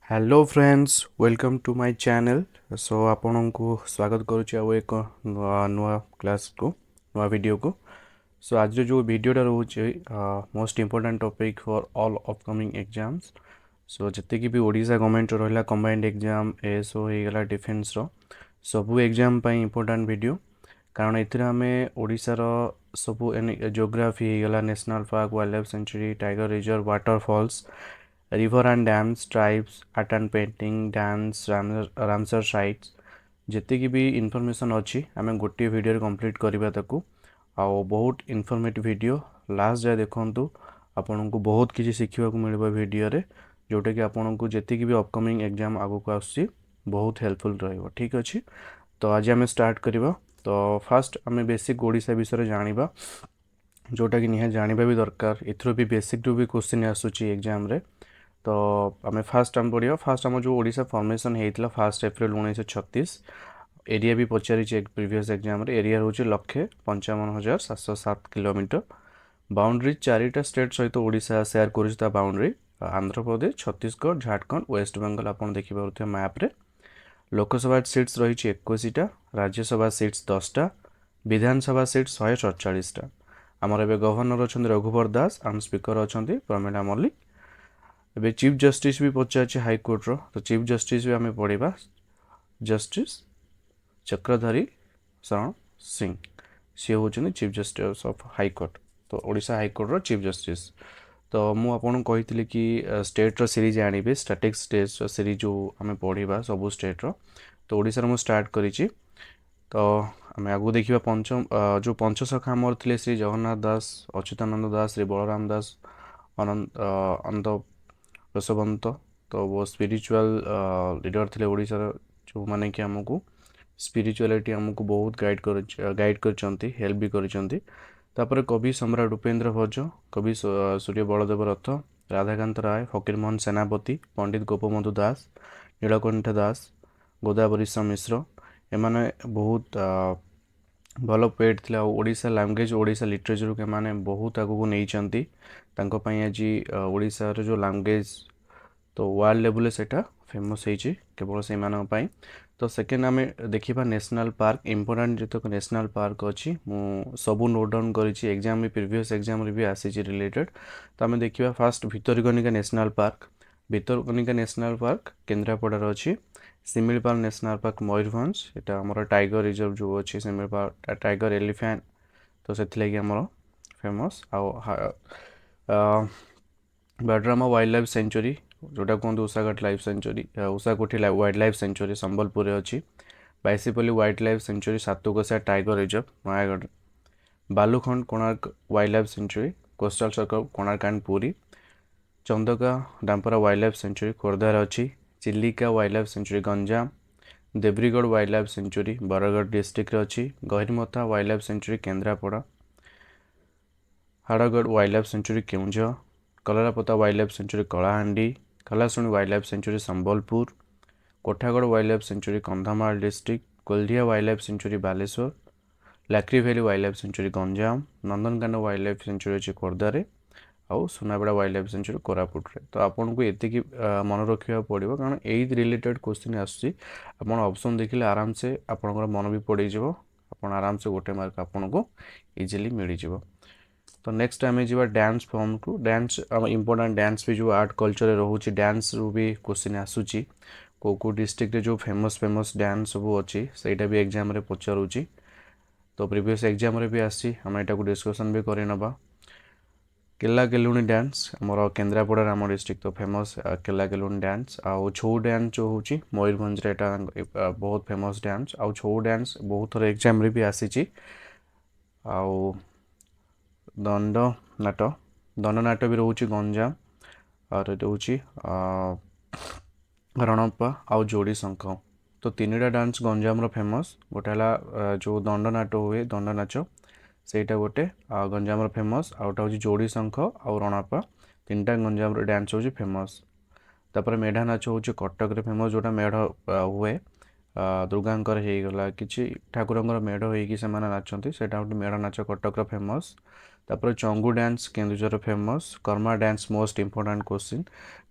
Hello friends welcome to my channel. So आपको स्वागत करुच्ची आउ एक नुआ क्लास को नुआ वीडियो को। सो आज जो वीडियोटा रोचे most important topic for all upcoming exams. So जितकी भी ओडिशा गवर्नमेंट रहा कंबाइंड एग्जाम एएसओ हो गला डिफेन्स सबू एग्जाम इम्पोर्टेंट वीडियो कारण एमें ओडिशार सबू जियोग्राफी गला national park wild life sanctuary tiger reserve waterfalls river and dams tribes art and painting dance Ramsar sites जितकी भी इनफॉरमेशन अच्छी आम गोटे वीडियो कंप्लीट करवा ताकू आउ बहुत इनफॉर्मेटिव वीडियो लास्ट जाए देखूँ आपन को बहुत किसी शिखा मिल वीडियो रे जोटा कि आपन को जी भी अपकमिंग एग्जाम आगक आसूँ बहुत हेल्पफुल रही ठीक अच्छे। तो आज आम स्टार्ट करवा। तो फास्ट आम बेसिक ओडिशा विषय जाना जोटा कि निहाती जाना भी दरकार एथर भी बेसिक रू भी क्वेश्चन आसूँ एग्जाम रे। तो आम फास्ट आम पढ़ा फास्ट आम जो ओडिशा फॉर्मेशन होता 1 एप्रिल 1936 एरिया भी पचारि प्रीवियस एग्जाम एरिया हूँ 1,55,707 किलोमीटर। बाउंड्री चारिटा स्टेट सहित ओडिशा शेयर कर बाउंड्री आंध्र प्रदेश छत्तीसगढ़ झारखंड वेस्ट बेंगल आप देखिए मैप्रे। लोकसभा सीट्स रही 21टा राज्यसभा सीट्स 10टा विधानसभा सीट्स 147टा। आमर ए गवर्नर अच्छा रघुवर दास आम स्पीकर अच्छा प्रमिला मल्लिक। ए चीफ जस्टिस भी पचार हाईकोर्ट तो चीफ जस्टिस भी आम पढ़ा जस्टिस चक्रधारी शरण सिंह सी हूँ चीफ जस्टिस ऑफ हाईकोर्ट तो ओडिशा हाईकोर्टर चीफ जस्टिस। तो मुझे कि स्टेट्र सीरीज आने स्टैटिक स्टेट सीरीज जो आम पढ़ा सबू स्टेट्र तो ओडिशा मु स्टार्ट करी। तो आम आगू देखा पंचम जो पंचसखा आमर थे श्री जगन्नाथ दास अच्युतानंद दास श्री बलराम दास अनंत रसवंत तो वो स्पिरिचुअल लीडर थे ओडिशार जो माने कि आमको स्पिरिचुअलिटी आमको बहुत गाइड कर हेल्प भी कर। कवि सम्राट उपेन्द्र भोज कवि सूर्य बलदेव रथ राधाकांत राय फकीरमोहन सेनापति पंडित गोपबंधु दास नीलकंठ दास गोदावरी मिश्र एमाने बहुत भल पेड थे ओडिशा लैंग्वेज ओडिशा लिटरेचर के माने बहुत आगू नहीं आज ओडिशार जो लैंग्वेज तो वर्ल्ड लेवल से फेमस होती केवल से मानी। तो सेकेंड आम देखा नेशनल पार्क इम्पोर्टाट जो नेशनल पार्क अच्छी सबू नोट डाउन करी एग्जाम भी प्रीवियस एग्जाम भी आसी रिलेटेड। तो आम देखा first Bhitarkanika national park Bhitarkanika national park केन्द्रापड़ार अच्छी। सिमिलपाल नेशनल पार्क मयूरभंज यहाँ आम टाइगर रिजर्व जो अच्छी सिमिलपाल टाइगर एलिफेंट तो से आमर famous Badrama wildlife sanctuary जोटा कहते Ushaghat life sanctuary Ushakothi wildlife sanctuary Sambalpur अच्छी। Baisipalli wildlife sanctuary Satkosia tiger reserve Nayagarh. Balukhand Konark wildlife sanctuary coastal circle Konark and Puri. Chandaka Dampara wildlife sanctuary खोर्धार अच्छी। Chilika wildlife sanctuary Ganjam. Debrigarh wildlife sanctuary Bargarh district अच्छी। Gahirmatha wildlife sanctuary Kendrapara. Hadagarh wildlife sanctuary Keonjhar. Karlapat wildlife century Kalahandi. Khalasuni wildlife sanctuary Sambalpur. Kotgarh wildlife sanctuary Kandhamal district. Kuldiha wildlife sanctuary Baleswar. Lakhari valley wildlife sanctuary Ganjam. Nandankanan wildlife sanctuary अच्छी खोर्धार आउ Sunabeda wildlife sanctuary Koraput रे। तो आपन को ये मन रखा पड़ो कारण यही रिलेटेड क्वेश्चन आसान ऑप्शन देखिले आराम से आपंकर मन भी पड़ज आप आराम से गोटे मार्क आपन को इजिली मिल जाव। तो नेक्स्ट आम जा dance form to dance important dance भी जो आर्ट कल्चर रोचे डांस रू भी क्वेश्चन आसूँ को डिस्ट्रिक्ट जो फेमस फेमस डांस सब अच्छी सहीटा भी एग्जाम रे पचारूँ। तो प्रीवियस एग्जाम रे भी आसी आम यहाँ डिस्कसन भी करनवा। केला केलुणी डांस आमर केन्द्रापड़ा आम डिस्ट्रिक्ट तो फेमस केला केलुणी डांस आउ छौ डांस जो हूँ मयूरभंज बहुत फेमस डांस आउ छौ डांस बहुत थर एग्जाम रे भी आसी। आउ दंडनाट भी रोचे गंजाम और रोचे रणप्पा आउ जोड़ी शंख। तो तीन डांस गंजाम फेमस गोटे जो दंडनाट हुए दंड नाच सेटा गोटे गंजाम फेमस आउटा हूँ जोड़ी शंख आउ रणप्पा तीनटा गंजाम डांस हूँ फेमस। तापर मेढ़ा नाच हूँ कटक फेमस जोटा मेढ़ हुए दुर्गांकर हो गला कि ठाकुर मेढ़ होगी से नाचती से मेढ़ नाच कटक फेमस। तापर Changu dance Keonjhar famous Karma dance most important question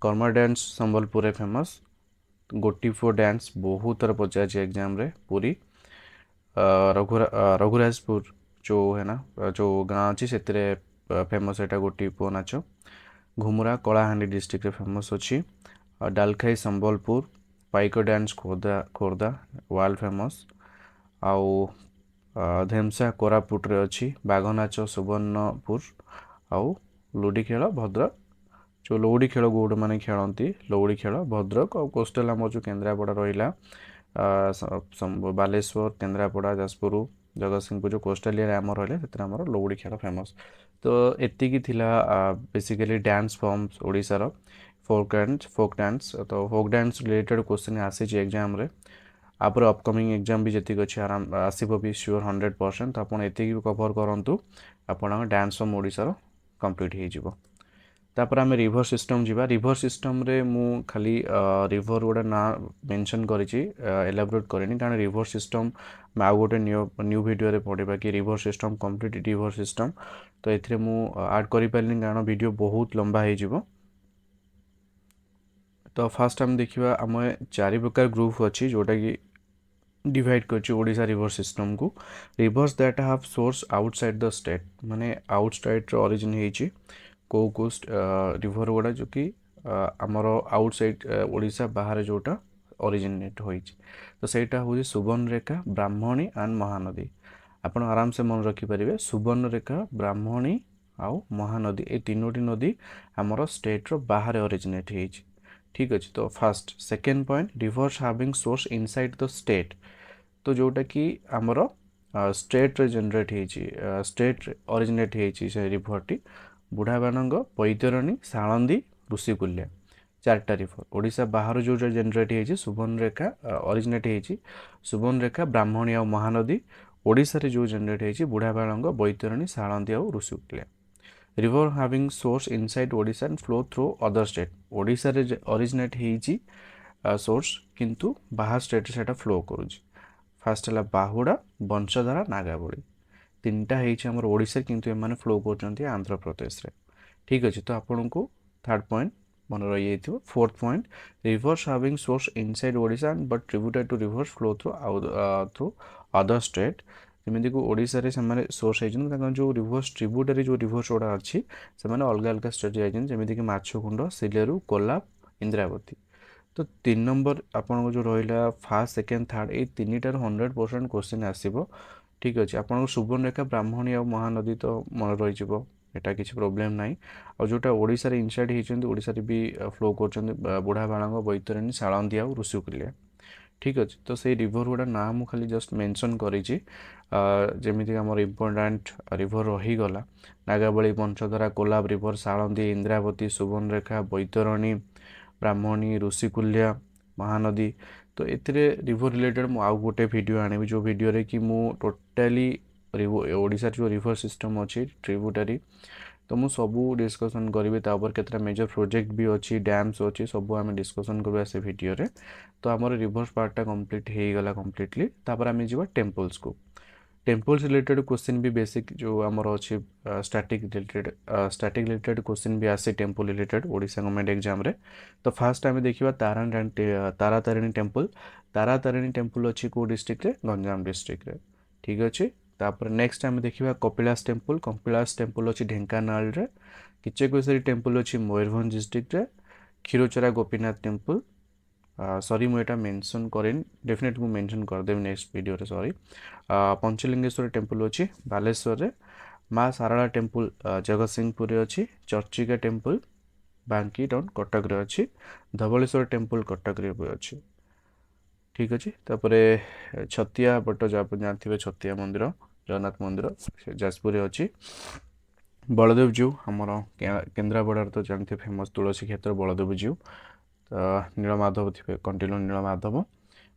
Karma dance Sambalpur famous Gotipua dance बहुत थर पचार एग्जाम रे पूरी रघुराजपुर जो है ना जो गाँव अच्छी से फेमस है गोटीपो नाच घुमुरा कलाहांडी डिस्ट्रिक्ट फेमस अच्छी डालखाई संबलपुर पाइक डांस खोर्धा वर्ल्ड फेमस आउ धेमसा कोरापुट रे अच्छी बाघ नाच सुवर्णपुर आउ लुडी खेल भद्रक जो लौड़ी खेल गौड़ मैंने खेलती लौड़ी खेल भद्रक और कोस्टल आम जो केन्द्रापड़ा रहा बालेश्वर केन्द्रापड़ा जाजपुर जगतसिंहपुर जो कोस्टल एरिया आम रहा आमर लौड़ी खेल फेमस तो एतिकी थिला बेसिकली डांस फॉर्म्स ओडिशार फोक डांस तो फोक डांस रिलेटेड क्वेश्चन आसी एग्जाम रे आपर अपकमिंग एग्जाम भी जी अच्छे आराम आसब भी श्योर 100% तो आप कभर करूँ आपण डांस फॉर्म ओडिशार कंप्लीट हो तापर आम रिभर सिस्टम जीवा रिभर सिस्टम रे मु खाली रिभर गोटे ना मेंशन करिछि एलाबोरेट करेनी कारण रिभर सिस्टम आउ गोटे न्यू वीडियो रे पढ़िबा कि river system complete river system तो एथिरे मु ऐड करि पारलिनी कारण वीडियो बहुत लंबा हो जिवो तो फास्ट आम देखिबा आम चारि प्रकार ग्रुप अछि जोटा कि डिवाइड करछि ओडिशा रिभर सिस्टम को rivers that have source outside the state माने आउटसाइड रो ओरिजिन हेछि को कोस्ट रिभर गुड़ा जो कि आमर आउटसाइड ओडिशा बाहर जोटा ओरिजिनेट होइछि तो सेटा हूँ सुवर्णरेखा ब्राह्मणी एंड महानदी आपण आराम से मन रखिपारे सुवर्णरेखा ब्राह्मणी आउ महानदी ए तीनोटी नदी आमर स्टेट रो बाहर ओरिजिनेट होइछि ठीक अच्छे तो first second point rivers having source inside the state तो जोटा कि आमर स्टेट रे जनरेट होइछि स्टेट ओरिजिनेट होइछि से रिभरटी बुढ़ाबाणंग बैतरणी सालंदी ऋषिकुल्या चार्टा रिभर ओडिशा बाहर जो जनरेट होइछि सुवर्णरेखा ओरिजिनेट होइछि सुवर्णरेखा ब्राह्मणी और महानदी ओडिशा रे जो जनरेट होइछि बुढ़ाबाणंग बैतरणी सालंदी और Rushikulya river having source inside Odisha and flow through other state Odisha रे ओरिजिनेट होइछि सोर्स किंतु बाहर स्टेट सेटा फ्लो करूछि फास्ट है बाहुड़ा वंशधारा नागावली तीनटा होमर ओडिशा किंतु एमाने फ्लो कर आंध्र प्रदेश रे ठीक अच्छे तो आपन को थर्ड पॉइंट मन रही fourth point rivers having source inside Odisha but distributed to rivers flow through other state जमीक ओडिशा रे से सोर्स होती जो रिवर्स ट्रिब्यूटरी जो रिवर्स गुड़ा अच्छी से अलग अलग स्टेट जामती कि माछकुंड सिलेरू कोल्हाप इंद्रावती तो 3 नंबर आपन जो रहा फास्ट सेकेंड थर्ड ये तीन टार 100% क्वेश्चन आसो ठीक अच्छे आपन सुवर्णरेखा ब्राह्मणी और महानदी तो मन रही एटा किसी प्रोब्लेम ना और जोटा ओडिशा रे इनसाइड होती ओडिशा रे भी फ्लो कर बुढ़ाबाणंग बैतरणी सालंदी और ऋषिकुल्या ठीक अच्छे तो से रिभर गुड़ा ना मु खाली जस्ट मेंशन करिछि जेमिति आमर इम्पोर्टाट रिभर रहीगला नागावली वंशधारा कोल्हाप रिभर सालंदी इंद्रावती सुवर्णरेखा बैतरणी ब्राह्मणी ऋषिकुल्या महानदी तो एथिरे रिभर रिलेटेड मु आउ गोटे वीडियो आनिबि जो वीडियो रे कि मु टोटाली ओडिशा जो रिभर सिस्टम अच्छी ट्रिब्यूटरी तो मु सबू डिस्कसन करी केतरा मेजर प्रोजेक्ट भी अच्छी डैम्स अच्छी सब आम डिस्कसन करवा से वीडियो रे तो आमर रिभर्स पार्टा कंप्लीट हो गला कंप्लीटली तापर आम जीवा टेम्पल्स को टेम्पल्स रिलेटेड क्वेश्चन भी बेसिक जो आमर अच्छी स्टैटिक रिलेटेड क्वेश्चन भी आसे temple related Odisha government exam रे तो फास्ट आम देखिबा तारा तारिणी टेम्पल अच्छी को डिस्ट्रिक्ट रे गंजाम डिस्ट्रिक्ट रे ठीक अच्छे तापर नेक्स्ट आम देखिबा कपिलास टेम्पल अच्छी ढेंकानाल रे किचकेश्वरी टेम्पल अच्छी मयूरभंज डिस्ट्रिक्ट रे क्षीरचोरा गोपीनाथ टेम्पल सॉरी मुझे मेंशन करें डेफिनेट मु मेंशन करदेवी नेक्स्ट वीडियो रे सॉरी पंचलिंगेश्वर टेम्पल अच्छी बालेश्वर रे माँ सारला टेम्पल जगतसिंहपुर अच्छी चर्चिका टेम्पल बांकी टाउन कटक रे अच्छी धवलेश्वर टेम्पल कटक रे अच्छी ठीक अच्छे तापर छतिया बट जानते छतिया मंदिर जगन्नाथ मंदिर जाजपुर अच्छी बलदेव जीव आमर केन्द्रापड़ा तो जानते फेमस तुलसी क्षेत्र बलदेव जीव नीलमाधव थे कंटिन्यू नीलमाधव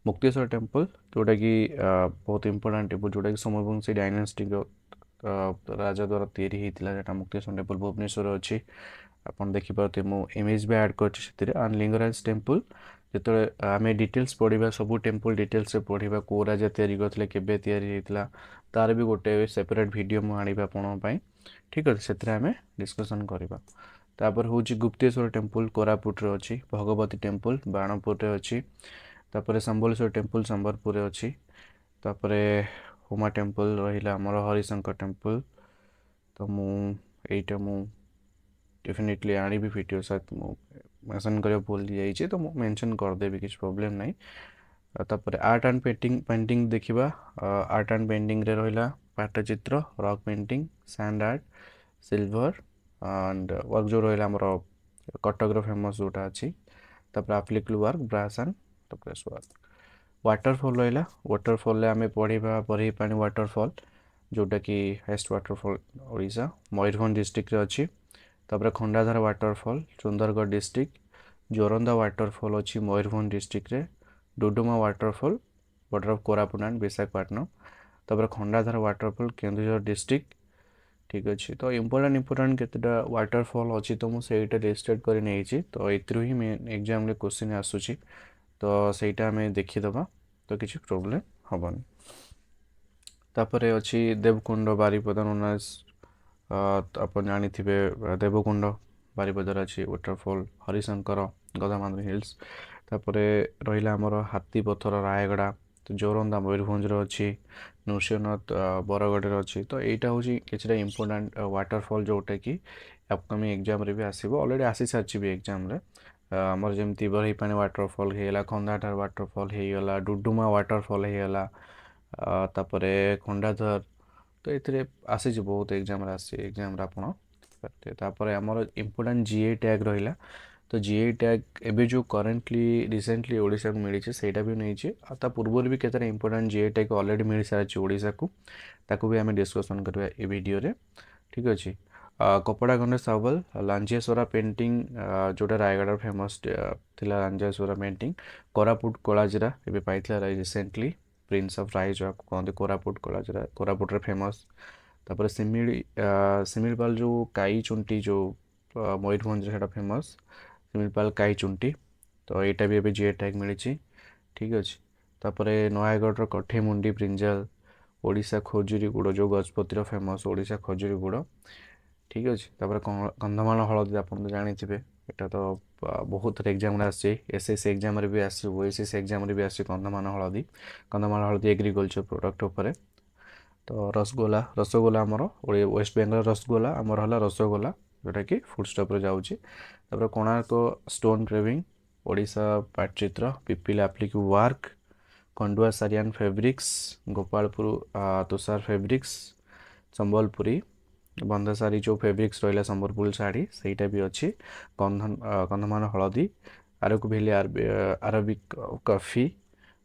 मुक्तेश्वर टेम्पल जोटा कि बहुत इंपोर्टेंट टेम्पल जोटा कि सोमवंशी डायनेस्टी राजा द्वारा तैयारी होता है मुक्तेश्वर टेम्पल भुवनेश्वर अच्छी आप देखिपे मु इमेज भी ऐड कर लिंगराज टेम्पल ଯେତେବେଳେ ଆମେ ଡିଟେଲ୍ସ ପଢ଼ିବା ସବୁ ଟେମ୍ପଲ୍ ଡିଟେଲ୍ସରେ ପଢ଼ିବା କେଉଁ ରାଜା ତିଆରି କରିଥିଲେ କେବେ ତିଆରି ହେଇଥିଲା ତାର ବି ଗୋଟେ ସେପାରେଟ୍ ଭିଡ଼ିଓ ମୁଁ ଆଣିବି ଆପଣଙ୍କ ପାଇଁ ଠିକ୍ ଅଛି ସେଥିରେ ଆମେ ଡିସ୍କସନ୍ କରିବା। ତାପରେ ହେଉଛି ଗୁପ୍ତେଶ୍ୱର ଟେମ୍ପଲ୍ କୋରାପୁଟରେ ଅଛି, ଭଗବତୀ ଟେମ୍ପଲ୍ ବାଣପୁରରେ ଅଛି, ତାପରେ ସମ୍ବଲେଶ୍ୱର ଟେମ୍ପଲ୍ ସମ୍ବଲପୁରରେ ଅଛି, ତାପରେ ହୁମା ଟେମ୍ପଲ୍ ରହିଲା ଆମର ହରିଶଙ୍କର ଟେମ୍ପଲ୍। ତ ଏଇଟା ମୁଁ डेफिनेटली आनिबी वीडियो साथ मु मेंशन करिया भूल जाइए तो मुझे मेंशन करदेवी किसी प्रोब्लेम नहीं। तापर आर्ट एंड पेंटिंग देखिबा। आर्ट एंड पेंटिंग रे रहिला Pattachitra, rock painting, sand art, silver and work जो रहिला हमर कटक रो फेमस जोटा अछि। तापर एप्लिकल वर्क, ब्रास एंड टपरेस वर्क। वाटरफॉल रहिला, वाटरफॉल रे हमें पढ़िबा बरही पानी वाटरफॉल जोटा कि highest waterfall Odisha Mayurbhanj district रे अछि। तापर Khandadhar waterfall Sundargarh district, Joranda waterfall अच्छी मयूरभंज डिस्ट्रिक्ट रे, Duduma waterfall border of Koraput and Visakhapatnam. तापर खंडाधार वाटरफॉल केन्दुझर डिस्ट्रिक्ट ठीक अच्छे। तो इंपोर्टाट केतेटा वाटरफॉल अच्छी तो मुझे लिस्टेड कर नहीं तो एथरू ही मेन एग्जाम क्वेश्चन आसूची तो सहीटा आम देखीदबा तो किसी प्रोब्लेम हेनी। तापर अच्छी देवकुंड बारिपदा नोनास आप जानी देवकुंड बारिपदार अच्छी वाटरफॉल, हरिशंकर गदामांद्री हिल्स। तापर रहा आमर हाथी पथर रायगड़ा, तो जोरंदा मयूरभंज अच्छी, नृसिंहनाथ बरगढ़ अच्छी। तो यहाँ हूँ कि इंपोर्टाट वाटरफॉल जोटा कि अपकमिंग एग्जाम रे भी आसो अलरेडी आसी सारी भी एग्जाम रे आमर जमी बरहीपाणी वाटरफॉल होगा, खंडाधार वाटरफॉल होगा, डुडुमा वाटरफॉल होगा, तापर खंडाधर। तो ये आसी बहुत एग्जाम एग्जाम आपड़ आमर इंपोर्टाट जीए टैग रहा। तो जीए टैग एवं जो करेन्टली रिसेंटली ओडिशा को मिली से भी नहीं पूर्व भी केते इंपोर्टाट जीए टैग अलरेडी मिल सारी ओडिशा को ताकू भी आम डिस्कसन करवा ये वीडियो रे ठीक अच्छे। कपड़ा खंडे सावल लांजेश्वरा पेंटिंग जोटा रायगढ़ फेमस थिला लांजेश्वरा पेंटिंग, कोरापुट कलाजिरा एवं पाइला रिसेंटली प्रिंस ऑफ राय जो कहते कोरापुट कलाजिरा कोरापुट रे फेमस। तापर सिमिलपाल जो काई चुंटी जो मयूरभंज से फेमस सिमिलपाल काई चुंटी तो यहाँ भी जीए टैग मिली ठीक अच्छे। तापर नयागढ़ कठे मुंडी ब्रिंजाल, ओडिशा खजुरी गुड़ जो गजपतिर फेमस ओडिशा खजुरी गुड़ ठीक अच्छे। तापर कंधमाल हलदी आप जानते यहाँ तो बहुत एग्जाम एसएससी एग्जाम भी आस ओएसएस एग्जाम भी आस कंधमाल हलदी एग्रीकल्चर प्रोडक्ट उपर। तो रसगोला रसगोला आमर वेस्ट बेंगल रसगोला आमर है रसगोला जोटा कि फुड स्टॉप रे जाऊँगी। तापर Konark stone carving, Odisha Patachitra, Pipili applique work, Khandua सारियान फैब्रिक्स, गोपालपुर तुषार फैब्रिक्स, संबलपुरी बंधासारी जो फैब्रिक्स रहा संबलपुर शाढ़ी सहीटा भी अच्छी। कंधमान हलदी, आरक भैली अरबिक कॉफी,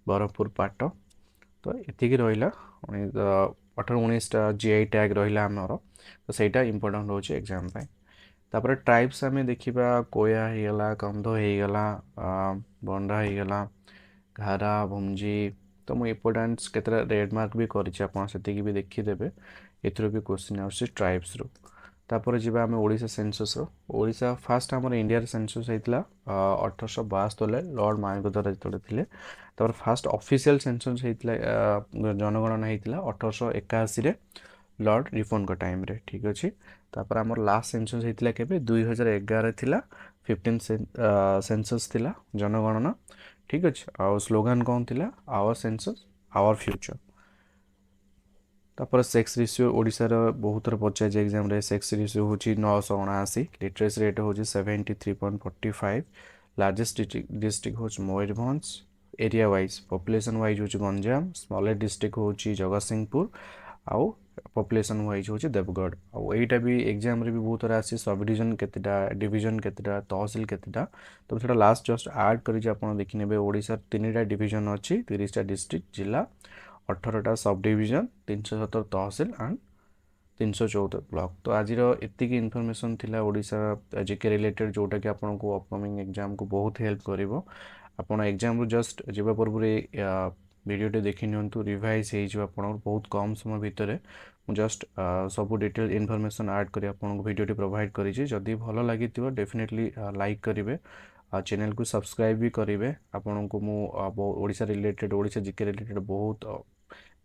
बरहपुर पाट। तो ये रहा 18-19 जीआई टैग रहा आमर तो सहीटा इंपोर्टेंट हो एग्जाम पाई। तापर ट्राइब्स आम देखा कोया होगला, कंध होगला, बंडा होगला, घारा भुंजी। तो मुझे इंपोर्टाट केतटा रेड मार्क भी करती भी देखीदे एथर भी क्वेश्चन आस ट्राइब्स रू। तापर जीवा आम ओडिशा सेंसस ओडिशा फास्ट आम इंडिया सेंसस होता 1872 लॉर्ड मायावती जो थे। तापर फास्ट ऑफिशियल सेंसस होता जनगणना होता 1881 लॉर्ड रिफोन का टाइम रे ठीक अच्छे। तापर आम लास्ट सेंसस होता के 2011 थिला 15 सेंसस थिला जनगणना ठीक अच्छे। आ स्लोगान कौन थिला आवर सेंसस आवर फ्यूचर। तापर सेक्स रेशियो ओडिशार बहुत थर पचार एग्जाम रे सेक्स रेशियो हूँ 979, लिटरेसी रेट हूँ 73.45, लार्जेस्ट डिस्ट्रिक्ट हूँ Mayurbhanj, area wise population wise हूँ गंजाम, स्मॉलेस्ट डिस्ट्रिक्ट हूँ जगतसिंहपुर, आउ पॉपुलेशन वाइज हूँ देवगढ़। आईटा भी एग्जाम रे भी बहुत थर आसी सब डिविजन केतेटा डिविजन केतेटा तहसिल केतेटा तो सेटा लास्ट जस्ट ऐड करी आपन देखि नेबे। ओडिशा 3टा डिविजन अच्छी 30टा डिस्ट्रिक्ट जिला 18टा sub division 370 tehsil and 314 block. तो आज एतिकी इनफॉरमेशन थिला ओडिशा जीके रिलेटेड जोटा कि आपन को अपकमिंग एग्जाम को बहुत हेल्प करिवो। आपन एग्जाम जस्ट जीवा पूर्व वीडियोटे देखि नियंतु रिवाइज हो बहुत कम समय भितर जस्ट सब डिटेल इनफॉरमेशन ऐड करी आपन वीडियोटी प्रोवाइड करी। जदि भल लगी डेफिनेटली लाइक करेंगे चैनल को सब्सक्राइब भी करेंगे। आपन को मु Odisha related Odisha GK related बहुत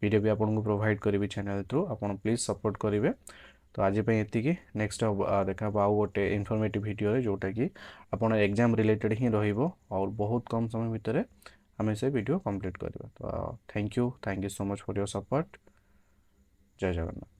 वीडियो भी आपन को प्रोवाइड करी चैनल थ्रू। आपन प्लीज सपोर्ट करेंगे। तो आज एतिकी नेक्स्ट देखा आउ गोटे इनफॉर्मेटिव वीडियो जोटा कि आपन एग्जाम रिलेटेड ही रहिबो और बहुत कम समय भितर आम से वीडियो कंप्लीट करवा। तो thank you so much for your support. जय जगन्नाथ।